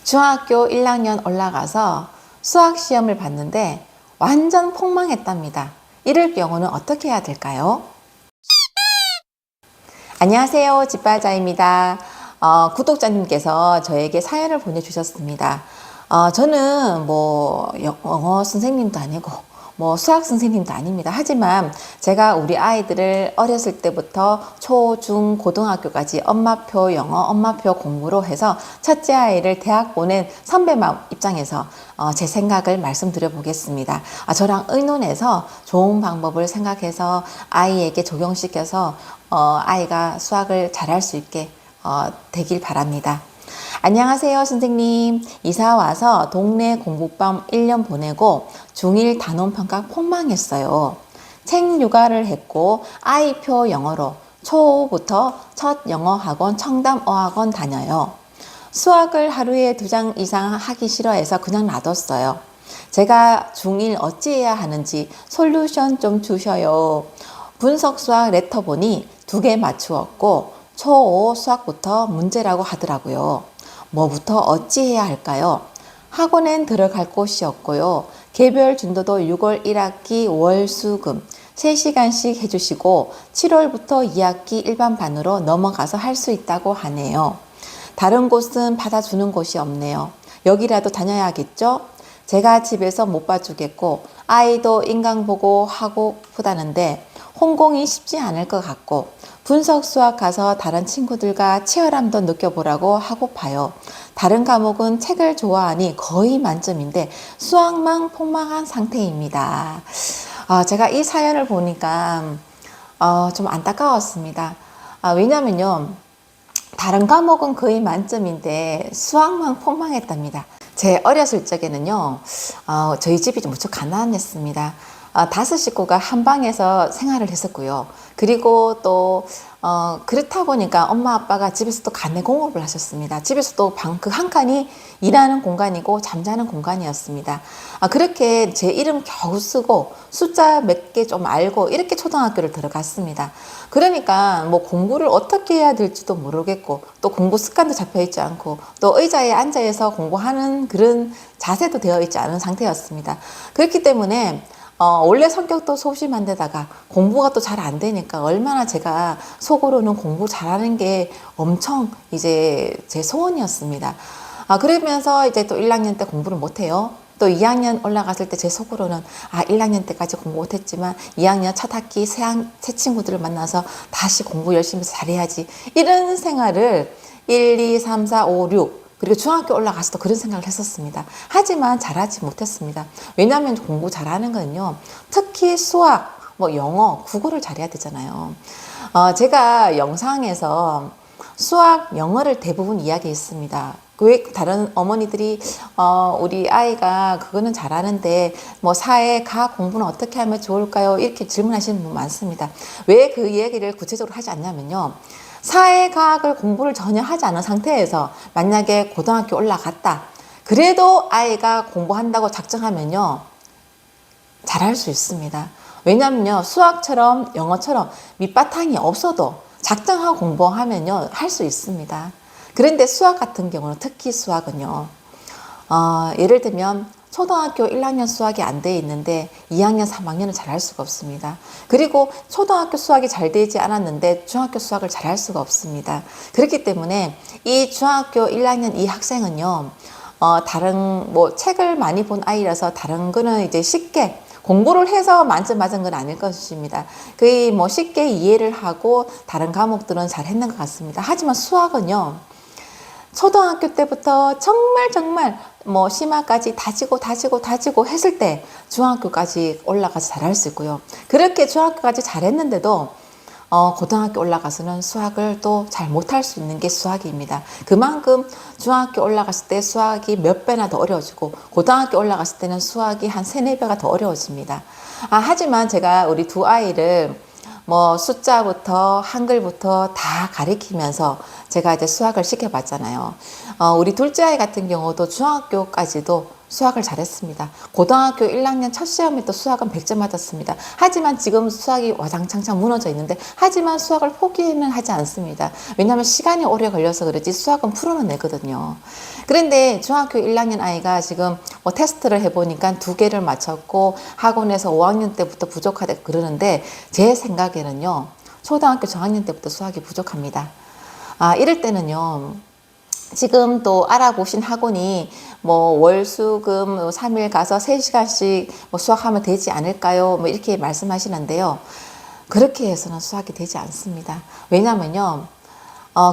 중학교 1학년 올라가서 수학 시험을 봤는데 완전 폭망했답니다. 이럴 경우는 어떻게 해야 될까요? 안녕하세요. 집바자입니다. 구독자님께서 저에게 사연을 보내주셨습니다. 저는 영어 선생님도 아니고 수학 선생님도 아닙니다. 하지만 제가 우리 아이들을 어렸을 때부터 초, 중, 고등학교까지 엄마표 영어, 엄마표 공부로 해서 첫째 아이를 대학 보낸 선배 입장에서 제 생각을 말씀드려 보겠습니다. 저랑 의논해서 좋은 방법을 생각해서 아이에게 적용시켜서 아이가 수학을 잘할 수 있게 되길 바랍니다. 안녕하세요, 선생님. 이사 와서 동네 공부방 1년 보내고 중1 단원평가 폭망했어요. 책 육아를 했고 아이표 영어로 초5부터 첫 영어학원 청담어학원 다녀요. 수학을 하루에 2장 이상 하기 싫어해서 그냥 놔뒀어요. 제가 중1 어찌해야 하는지 솔루션 좀 주셔요. 분석 수학 레터 보니 2개 맞추었고 초5 수학부터 문제라고 하더라고요. 뭐부터 어찌해야 할까요? 학원엔 들어갈 곳이 없고요. 개별 진도도 6월 1학기 월수금 3시간씩 해주시고 7월부터 2학기 일반반으로 넘어가서 할 수 있다고 하네요. 다른 곳은 받아주는 곳이 없네요. 여기라도 다녀야겠죠? 제가 집에서 못 봐주겠고 아이도 인강 보고 하고 보다는데 홍공이 쉽지 않을 것 같고 분석 수학 가서 다른 친구들과 치열함도 느껴보라고 하고파요. 다른 과목은 책을 좋아하니 거의 만점인데 수학만 폭망한 상태입니다. 제가 이 사연을 보니까 좀 안타까웠습니다. 왜냐면요. 다른 과목은 거의 만점인데 수학만 폭망했답니다. 제 어렸을 적에는요. 저희 집이 좀 무척 가난했습니다. 5식구가 한 방에서 생활을 했었고요. 그리고 또 그렇다 보니까 엄마 아빠가 집에서 또 가내 공업을 하셨습니다. 집에서 또 방 그 한 칸이 일하는 공간이고 잠자는 공간이었습니다. 그렇게 제 이름 겨우 쓰고 숫자 몇 개 좀 알고 이렇게 초등학교를 들어갔습니다. 그러니까 공부를 어떻게 해야 될지도 모르겠고 또 공부 습관도 잡혀 있지 않고 또 의자에 앉아서 공부하는 그런 자세도 되어 있지 않은 상태였습니다. 그렇기 때문에 원래 성격도 소심한 데다가 공부가 또 잘 안 되니까 얼마나 제가 속으로는 공부 잘하는 게 엄청 이제 제 소원이었습니다. 그러면서 이제 또 1학년 때 공부를 못해요. 또 2학년 올라갔을 때 제 속으로는 1학년 때까지 공부 못했지만 2학년 첫 학기 새 친구들을 만나서 다시 공부 열심히 해서 잘해야지. 이런 생활을 1, 2, 3, 4, 5, 6 그리고 중학교 올라가서도 그런 생각을 했었습니다. 하지만 잘하지 못했습니다. 왜냐하면 공부 잘하는 거는요. 특히 수학, 영어, 국어를 잘해야 되잖아요. 제가 영상에서 수학, 영어를 대부분 이야기했습니다. 왜 다른 어머니들이 우리 아이가 그거는 잘하는데 사회, 과학 공부는 어떻게 하면 좋을까요? 이렇게 질문하시는 분 많습니다. 왜 그 이야기를 구체적으로 하지 않냐면요. 사회과학을 공부를 전혀 하지 않은 상태에서 만약에 고등학교 올라갔다. 그래도 아이가 공부한다고 작정하면요. 잘할 수 있습니다. 왜냐면요. 수학처럼 영어처럼 밑바탕이 없어도 작정하고 공부하면요. 할 수 있습니다. 그런데 수학 같은 경우는 특히 수학은요. 예를 들면 초등학교 1학년 수학이 안 돼 있는데 2학년, 3학년은 잘할 수가 없습니다. 그리고 초등학교 수학이 잘 되지 않았는데 중학교 수학을 잘할 수가 없습니다. 그렇기 때문에 이 중학교 1학년 이 학생은요, 다른 책을 많이 본 아이라서 다른 거는 이제 쉽게 공부를 해서 만점 맞은 건 아닐 것입니다. 거의 쉽게 이해를 하고 다른 과목들은 잘 했는 것 같습니다. 하지만 수학은요, 초등학교 때부터 정말 심화까지 다지고 했을 때 중학교까지 올라가서 잘할 수 있고요. 그렇게 중학교까지 잘했는데도 고등학교 올라가서는 수학을 또 잘 못할 수 있는 게 수학입니다. 그만큼 중학교 올라갔을 때 수학이 몇 배나 더 어려워지고 고등학교 올라갔을 때는 수학이 한 3, 4배가 더 어려워집니다. 하지만 제가 우리 두 아이를 숫자부터 한글부터 다 가리키면서 제가 이제 수학을 시켜봤잖아요. 우리 둘째 아이 같은 경우도 중학교까지도 수학을 잘했습니다. 고등학교 1학년 첫 시험에 또 수학은 100점 맞았습니다. 하지만 지금 수학이 와장창창 무너져 있는데, 하지만 수학을 포기는 하지 않습니다. 왜냐하면 시간이 오래 걸려서 그렇지 수학은 풀어는 내거든요. 그런데 중학교 1학년 아이가 지금 뭐 테스트를 해보니까 2개를 맞췄고 학원에서 5학년 때부터 부족하다 그러는데, 제 생각에는요, 초등학교 저학년 때부터 수학이 부족합니다. 이럴 때는요, 지금 또 알아보신 학원이 뭐 월수금 3일 가서 3시간씩 뭐 수학하면 되지 않을까요? 뭐 이렇게 말씀하시는데요. 그렇게 해서는 수학이 되지 않습니다. 왜냐면요,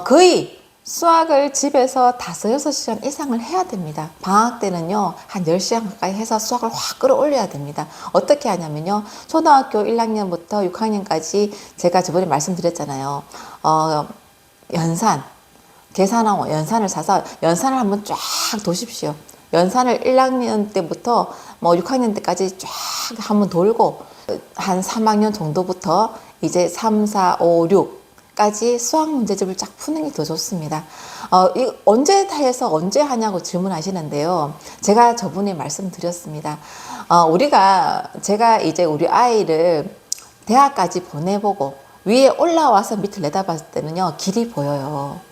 거의 수학을 집에서 5, 6시간 이상을 해야 됩니다. 방학 때는요, 한 10시간 가까이 해서 수학을 확 끌어올려야 됩니다. 어떻게 하냐면요, 초등학교 1학년부터 6학년까지 제가 저번에 말씀드렸잖아요. 계산하고 연산을 사서 연산을 한번 쫙 도십시오. 연산을 1학년 때부터 뭐 6학년 때까지 쫙 한번 돌고, 한 3학년 정도부터 이제 3, 4, 5, 6까지 수학 문제집을 쫙 푸는 게 더 좋습니다. 언제 다 해서 언제 하냐고 질문하시는데요. 제가 저번에 말씀드렸습니다. 제가 이제 우리 아이를 대학까지 보내보고 위에 올라와서 밑을 내다봤을 때는요, 길이 보여요.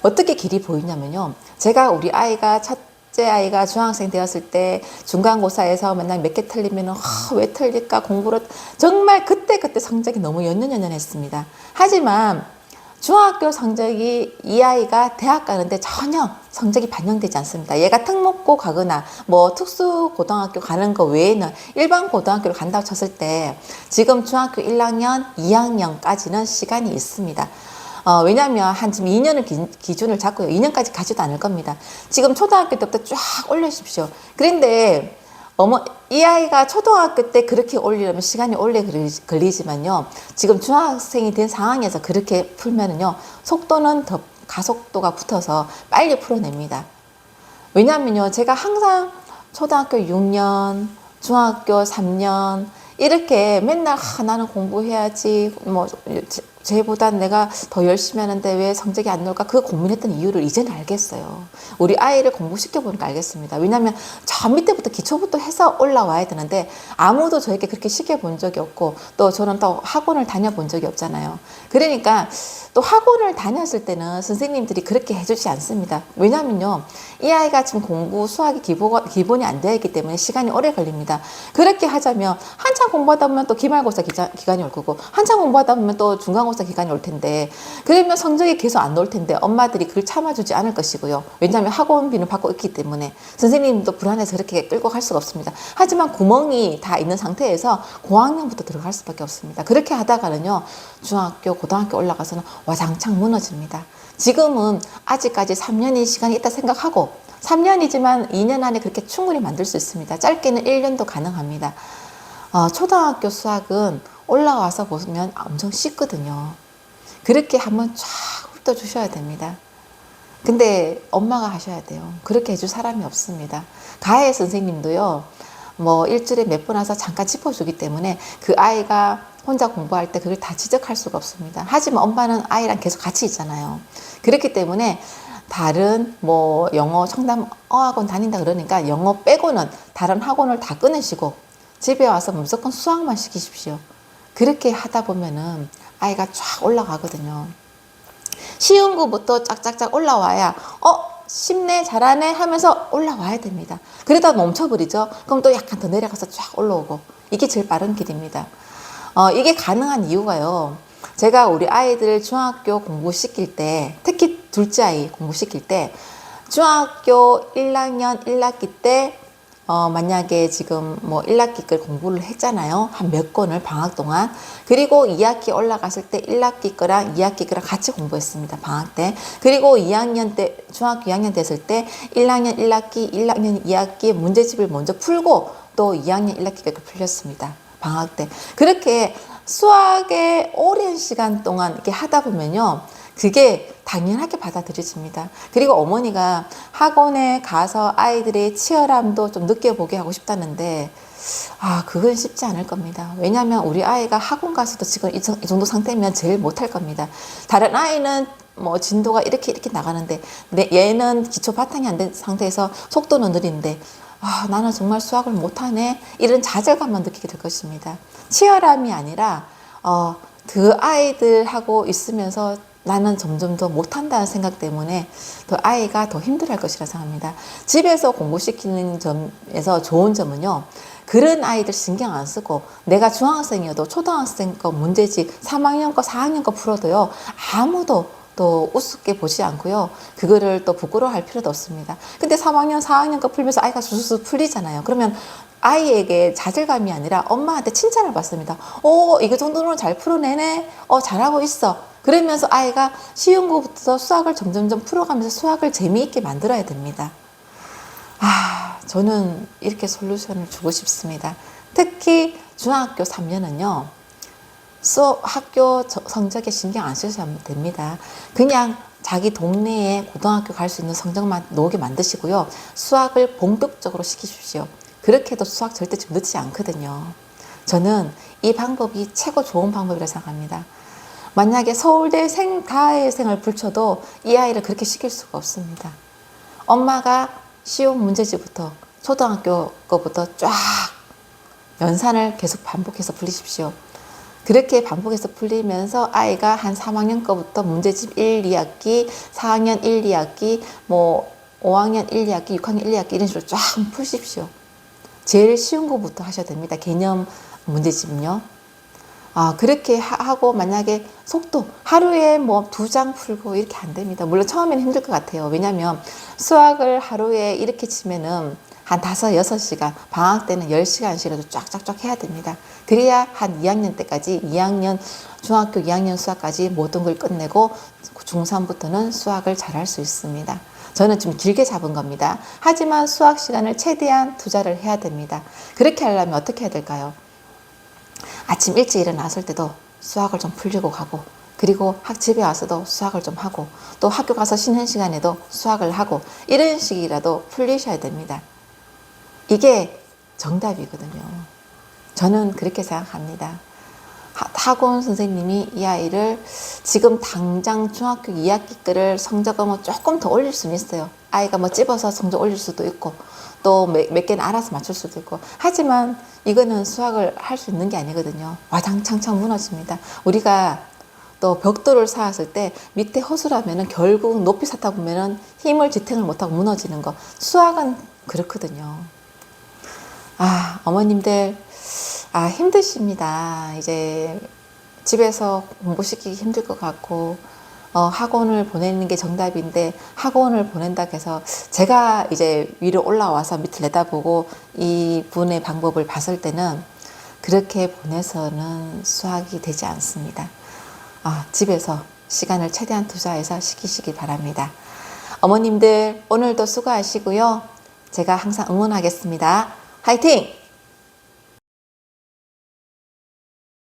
어떻게 길이 보이냐면요, 제가 우리 아이가 첫째 아이가 중학생 되었을 때 중간고사에서 맨날 몇 개 틀리면 왜 틀릴까 공부를 정말 그때 성적이 너무 연연했습니다. 하지만 중학교 성적이 이 아이가 대학 가는데 전혀 성적이 반영되지 않습니다. 얘가 특목고 가거나 뭐 특수고등학교 가는 거 외에는 일반 고등학교를 간다고 쳤을 때 지금 중학교 1학년, 2학년까지는 시간이 있습니다. 왜냐하면 지금 2년을 기준을 잡고요. 2년까지 가지도 않을 겁니다. 지금 초등학교 때부터 쫙 올려주십시오. 그런데 이 아이가 초등학교 때 그렇게 올리려면 시간이 오래 걸리지만요, 지금 중학생이 된 상황에서 그렇게 풀면은요, 속도는 더 가속도가 붙어서 빨리 풀어냅니다. 왜냐하면요, 제가 항상 초등학교 6년, 중학교 3년 이렇게 맨날 나는 공부해야지, 뭐 쟤보단 내가 더 열심히 하는데 왜 성적이 안 나올까, 그 고민했던 이유를 이제는 알겠어요. 우리 아이를 공부시켜 보니까 알겠습니다. 왜냐하면 저 밑에부터 기초부터 해서 올라와야 되는데 아무도 저에게 그렇게 시켜본 적이 없고, 또 저는 또 학원을 다녀본 적이 없잖아요. 그러니까 또 학원을 다녔을 때는 선생님들이 그렇게 해주지 않습니다. 왜냐하면요, 이 아이가 지금 수학이 기본이 안 되어 있기 때문에 시간이 오래 걸립니다. 그렇게 하자면 한참 공부하다 보면 또 기말고사 기간이 올 거고, 한참 공부하다 보면 또 중간고사 기간이 올 텐데, 그러면 성적이 계속 안 나올 텐데 엄마들이 그걸 참아주지 않을 것이고요. 왜냐하면 학원비는 받고 있기 때문에 선생님도 불안해서 그렇게 끌고 갈 수가 없습니다. 하지만 구멍이 다 있는 상태에서 고학년부터 들어갈 수밖에 없습니다. 그렇게 하다가는요, 중학교, 고등학교 올라가서는 와장창 무너집니다. 지금은 아직까지 3년의 시간이 있다 생각하고, 3년이지만 2년 안에 그렇게 충분히 만들 수 있습니다. 짧게는 1년도 가능합니다. 초등학교 수학은 올라와서 보면 엄청 쉽거든요. 그렇게 한번 쫙 훑어주셔야 됩니다. 근데 엄마가 하셔야 돼요. 그렇게 해줄 사람이 없습니다. 가해 선생님도요, 뭐 일주일에 몇 번 와서 잠깐 짚어주기 때문에 그 아이가 혼자 공부할 때 그걸 다 지적할 수가 없습니다. 하지만 엄마는 아이랑 계속 같이 있잖아요. 그렇기 때문에 다른 뭐 영어 청담 어학원 다닌다 그러니까 영어 빼고는 다른 학원을 다 끊으시고 집에 와서 무조건 수학만 시키십시오. 그렇게 하다 보면은 아이가 쫙 올라가거든요. 쉬운 거부터 짝짝짝 올라와야 쉽네, 잘하네 하면서 올라와야 됩니다. 그러다 멈춰버리죠. 그럼 또 약간 더 내려가서 쫙 올라오고, 이게 제일 빠른 길입니다. 이게 가능한 이유가요, 제가 우리 아이들 중학교 공부시킬 때, 특히 둘째 아이 공부시킬 때, 중학교 1학년 1학기 때 만약에 지금 뭐 1학기 걸 공부를 했잖아요. 한 몇 권을 방학 동안. 그리고 2학기 올라갔을 때 1학기 거랑 2학기 거랑 같이 공부했습니다. 방학 때. 그리고 2학년 때, 중학교 2학년 됐을 때 1학년 1학기, 1학년 2학기 문제집을 먼저 풀고 또 2학년 1학기 걸 풀렸습니다. 방학 때. 그렇게 수학에 오랜 시간 동안 이렇게 하다 보면요, 그게 당연하게 받아들여집니다. 그리고 어머니가 학원에 가서 아이들의 치열함도 좀 느껴보게 하고 싶다는데, 그건 쉽지 않을 겁니다. 왜냐하면 우리 아이가 학원 가서도 지금 이 정도 상태면 제일 못할 겁니다. 다른 아이는 뭐 진도가 이렇게 나가는데, 얘는 기초 바탕이 안 된 상태에서 속도는 느린데, 나는 정말 수학을 못하네. 이런 좌절감만 느끼게 될 것입니다. 치열함이 아니라 그 아이들하고 있으면서 나는 점점 더 못한다는 생각 때문에 더 아이가 더 힘들어할 것이라 생각합니다. 집에서 공부시키는 점에서 좋은 점은요. 그런 아이들 신경 안 쓰고 내가 중학생이어도 초등학생 거 문제집 3학년 거 4학년 거 풀어도요. 아무도 또 우습게 보지 않고요. 그거를 또 부끄러워할 필요도 없습니다. 근데 3학년, 4학년 거 풀면서 아이가 수수수 풀리잖아요. 그러면 아이에게 좌절감이 아니라 엄마한테 칭찬을 받습니다. 이거 정도는 잘 풀어내네. 잘하고 있어. 그러면서 아이가 쉬운 것부터 수학을 점점점 풀어가면서 수학을 재미있게 만들어야 됩니다. 저는 이렇게 솔루션을 주고 싶습니다. 특히 중학교 3년은요. 학교 성적에 신경 안 쓰셔도 됩니다. 그냥 자기 동네에 고등학교 갈 수 있는 성적만 나오게 만드시고요. 수학을 본격적으로 시키십시오. 그렇게 해도 수학 절대 좀 늦지 않거든요. 저는 이 방법이 최고 좋은 방법이라고 생각합니다. 만약에 서울대 다혜생을 붙여도 이 아이를 그렇게 시킬 수가 없습니다. 엄마가 쉬운 문제집부터 초등학교 거부터 쫙 연산을 계속 반복해서 풀리십시오. 그렇게 반복해서 풀리면서 아이가 한 3학년 거부터 문제집 1, 2학기, 4학년 1, 2학기, 5학년 1, 2학기, 6학년 1, 2학기 이런 식으로 쫙 푸십시오. 제일 쉬운 거부터 하셔야 됩니다. 개념 문제집은요. 그렇게 하고 만약에 속도 하루에 2장 풀고 이렇게 안 됩니다. 물론 처음에는 힘들 것 같아요. 왜냐하면 수학을 하루에 이렇게 치면은 한 5, 6시간, 방학 때는 10시간씩이라도 쫙쫙쫙 해야 됩니다. 그래야 한 2학년 때까지, 중학교 2학년 수학까지 모든 걸 끝내고 중3부터는 수학을 잘할 수 있습니다. 저는 좀 길게 잡은 겁니다. 하지만 수학 시간을 최대한 투자를 해야 됩니다. 그렇게 하려면 어떻게 해야 될까요? 아침 일찍 일어났을 때도 수학을 좀 풀리고 가고, 그리고 집에 와서도 수학을 좀 하고, 또 학교 가서 쉬는 시간에도 수학을 하고, 이런 식이라도 풀리셔야 됩니다. 이게 정답이거든요. 저는 그렇게 생각합니다. 학원 선생님이 이 아이를 지금 당장 중학교 2학기 거를 성적을 조금 더 올릴 수는 있어요. 아이가 찝어서 성적 올릴 수도 있고 또 몇 개는 알아서 맞출 수도 있고, 하지만 이거는 수학을 할 수 있는 게 아니거든요. 와장창창 무너집니다. 우리가 또 벽돌을 쌓았을 때 밑에 허술하면은 결국 높이 쌓다 보면은 힘을 지탱을 못하고 무너지는 거. 수학은 그렇거든요. 어머님들 힘드십니다. 이제 집에서 공부시키기 힘들 것 같고 학원을 보내는 게 정답인데 학원을 보낸다고 해서 제가 이제 위로 올라와서 밑을 내다보고 이 분의 방법을 봤을 때는 그렇게 보내서는 수학이 되지 않습니다. 집에서 시간을 최대한 투자해서 시키시기 바랍니다. 어머님들 오늘도 수고하시고요. 제가 항상 응원하겠습니다. 화이팅!